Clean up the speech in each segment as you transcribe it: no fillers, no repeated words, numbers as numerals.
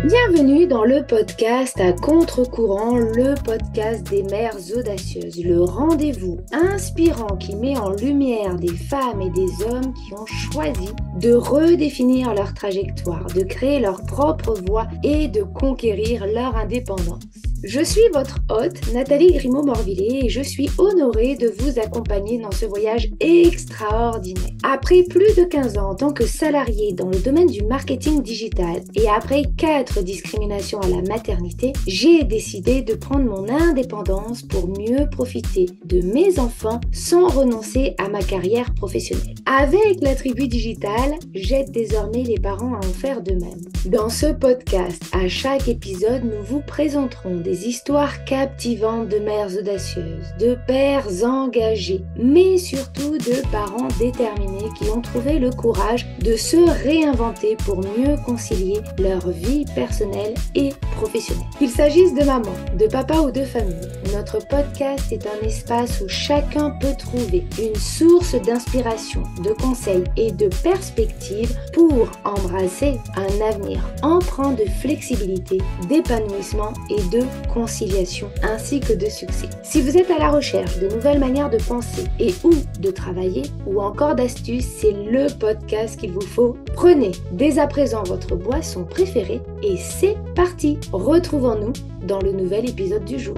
Bienvenue dans le podcast à contre-courant, le podcast des mères audacieuses, le rendez-vous inspirant qui met en lumière des femmes et des hommes qui ont choisi de redéfinir leur trajectoire, de créer leur propre voie et de conquérir leur indépendance. Je suis votre hôte, Nathalie Grimaud-Morvillet, et je suis honorée de vous accompagner dans ce voyage extraordinaire. Après plus de 15 ans en tant que salariée dans le domaine du marketing digital et après 4 discriminations à la maternité, j'ai décidé de prendre mon indépendance pour mieux profiter de mes enfants sans renoncer à ma carrière professionnelle. Avec la tribu digitale, j'aide désormais les parents à en faire de même. Dans ce podcast, à chaque épisode, nous vous présenterons des histoires captivantes de mères audacieuses, de pères engagés, mais surtout de parents déterminés qui ont trouvé le courage de se réinventer pour mieux concilier leur vie personnelle et professionnelle. Qu'il s'agisse de maman, de papa ou de famille, notre podcast est un espace où chacun peut trouver une source d'inspiration, de conseils et de perspectives pour embrasser un avenir empreint de flexibilité, d'épanouissement et de conciliation, ainsi que de succès. Si vous êtes à la recherche de nouvelles manières de penser et ou de travailler, ou encore d'astuces, c'est le podcast qu'il vous faut. Prenez dès à présent votre boisson préférée et c'est parti! Retrouvons-nous dans le nouvel épisode du jour.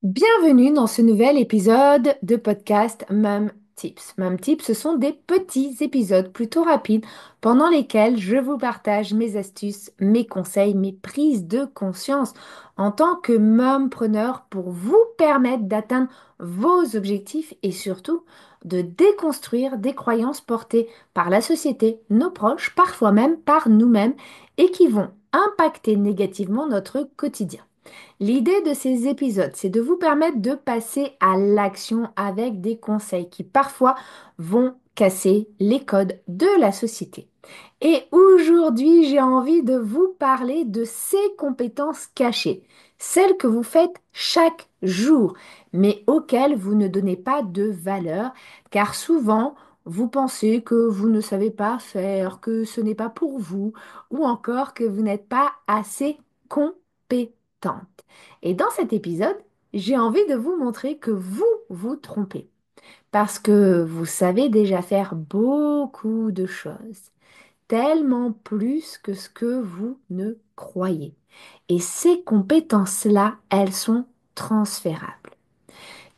Bienvenue dans ce nouvel épisode de podcast Mom Tips. Mom Tips, ce sont des petits épisodes plutôt rapides pendant lesquels je vous partage mes astuces, mes conseils, mes prises de conscience en tant que mompreneur pour vous permettre d'atteindre vos objectifs et surtout de déconstruire des croyances portées par la société, nos proches, parfois même par nous-mêmes et qui vont impacter négativement notre quotidien. L'idée de ces épisodes, c'est de vous permettre de passer à l'action avec des conseils qui parfois vont casser les codes de la société. Et aujourd'hui, j'ai envie de vous parler de ces compétences cachées, celles que vous faites chaque jour, mais auxquelles vous ne donnez pas de valeur, car souvent, vous pensez que vous ne savez pas faire, que ce n'est pas pour vous, ou encore que vous n'êtes pas assez compétente. Et dans cet épisode, j'ai envie de vous montrer que vous vous trompez, parce que vous savez déjà faire beaucoup de choses, tellement plus que ce que vous ne croyez. Et ces compétences-là, elles sont transférables.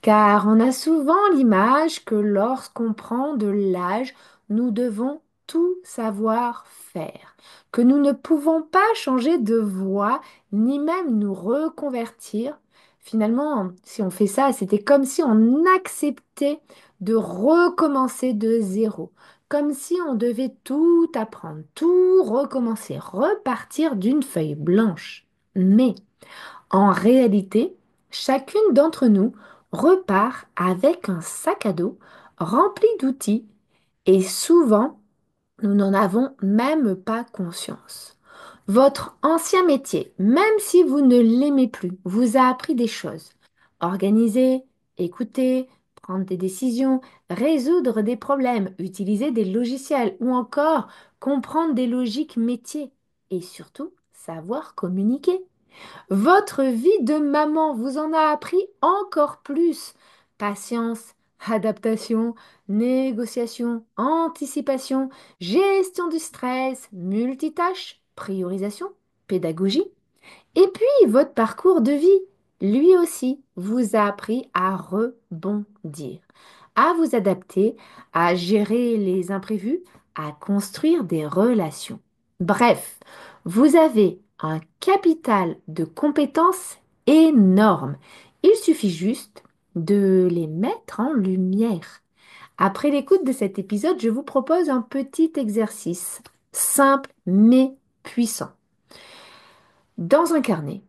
Car on a souvent l'image que lorsqu'on prend de l'âge, nous devons tout savoir faire, que nous ne pouvons pas changer de voie, ni même nous reconvertir. Finalement, si on fait ça, c'était comme si on acceptait de recommencer de zéro, comme si on devait tout apprendre, tout recommencer, repartir d'une feuille blanche. Mais en réalité, chacune d'entre nous repart avec un sac à dos rempli d'outils et souvent, nous n'en avons même pas conscience. Votre ancien métier, même si vous ne l'aimez plus, vous a appris des choses. Organiser, écouter, prendre des décisions, résoudre des problèmes, utiliser des logiciels ou encore comprendre des logiques métiers et surtout savoir communiquer. Votre vie de maman vous en a appris encore plus. Patience, adaptation, négociation, anticipation, gestion du stress, multitâche, priorisation, pédagogie. Et puis, votre parcours de vie, lui aussi, vous a appris à rebondir, à vous adapter, à gérer les imprévus, à construire des relations. Bref, vous avez un capital de compétences énorme. Il suffit juste de les mettre en lumière. Après l'écoute de cet épisode, je vous propose un petit exercice simple mais puissant. Dans un carnet,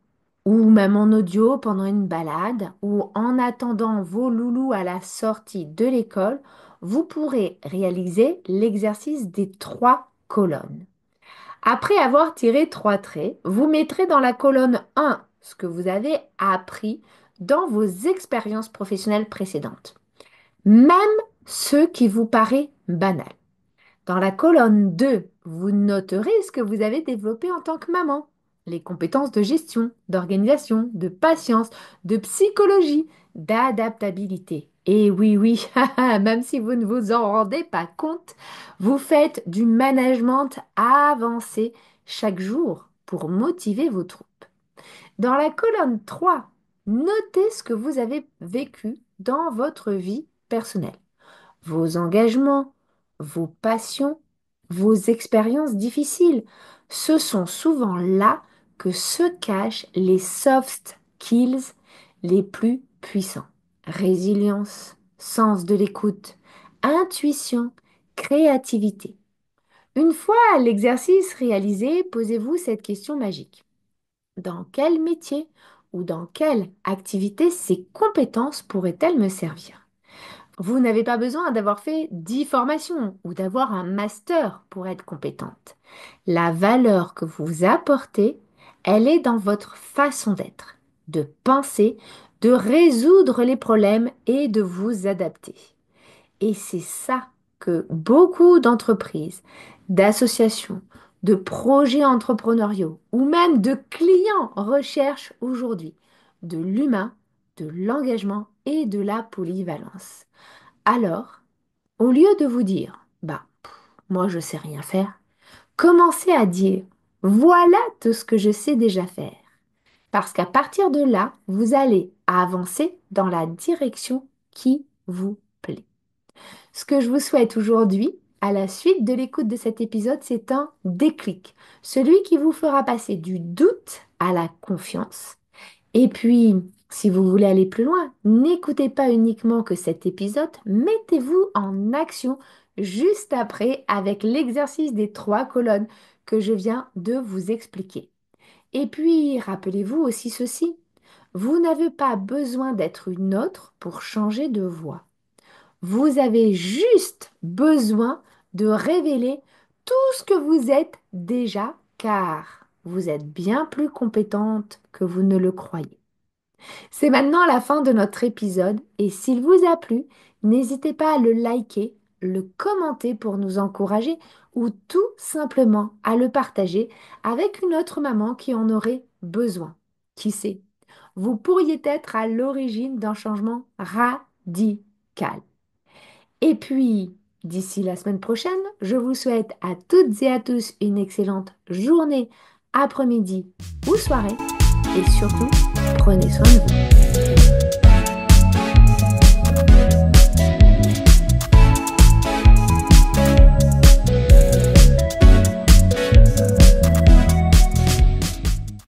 ou même en audio pendant une balade, ou en attendant vos loulous à la sortie de l'école, vous pourrez réaliser l'exercice des 3 colonnes. Après avoir tiré 3 traits, vous mettrez dans la colonne 1 ce que vous avez appris dans vos expériences professionnelles précédentes, même ce qui vous paraît banal. Dans la colonne 2, vous noterez ce que vous avez développé en tant que maman. Les compétences de gestion, d'organisation, de patience, de psychologie, d'adaptabilité. Et oui, oui, même si vous ne vous en rendez pas compte, vous faites du management avancé chaque jour pour motiver vos troupes. Dans la colonne 3, notez ce que vous avez vécu dans votre vie personnelle, vos engagements, vos passions, vos expériences difficiles. Ce sont souvent là que se cachent les soft skills les plus puissants. Résilience, sens de l'écoute, intuition, créativité. Une fois l'exercice réalisé, posez-vous cette question magique. Dans quel métier ou dans quelle activité ces compétences pourraient-elles me servir? Vous n'avez pas besoin d'avoir fait 10 formations ou d'avoir un master pour être compétente. La valeur que vous apportez, elle est dans votre façon d'être, de penser, de résoudre les problèmes et de vous adapter. Et c'est ça que beaucoup d'entreprises, d'associations, de projets entrepreneuriaux ou même de clients recherchent aujourd'hui. De l'humain, de l'engagement et de la polyvalence. Alors, au lieu de vous dire, moi je sais rien faire, commencez à dire, voilà tout ce que je sais déjà faire. Parce qu'à partir de là, vous allez avancer dans la direction qui vous plaît. Ce que je vous souhaite aujourd'hui, à la suite de l'écoute de cet épisode, c'est un déclic, celui qui vous fera passer du doute à la confiance. Et puis, si vous voulez aller plus loin, n'écoutez pas uniquement que cet épisode, mettez-vous en action juste après avec l'exercice des 3 colonnes que je viens de vous expliquer. Et puis, rappelez-vous aussi ceci, vous n'avez pas besoin d'être une autre pour changer de voix. Vous avez juste besoin de révéler tout ce que vous êtes déjà, car vous êtes bien plus compétente que vous ne le croyez. C'est maintenant la fin de notre épisode et s'il vous a plu, n'hésitez pas à le liker, le commenter pour nous encourager ou tout simplement à le partager avec une autre maman qui en aurait besoin. Qui sait, vous pourriez être à l'origine d'un changement radical. Et puis, d'ici la semaine prochaine, je vous souhaite à toutes et à tous une excellente journée, après-midi ou soirée. Et surtout, prenez soin de vous.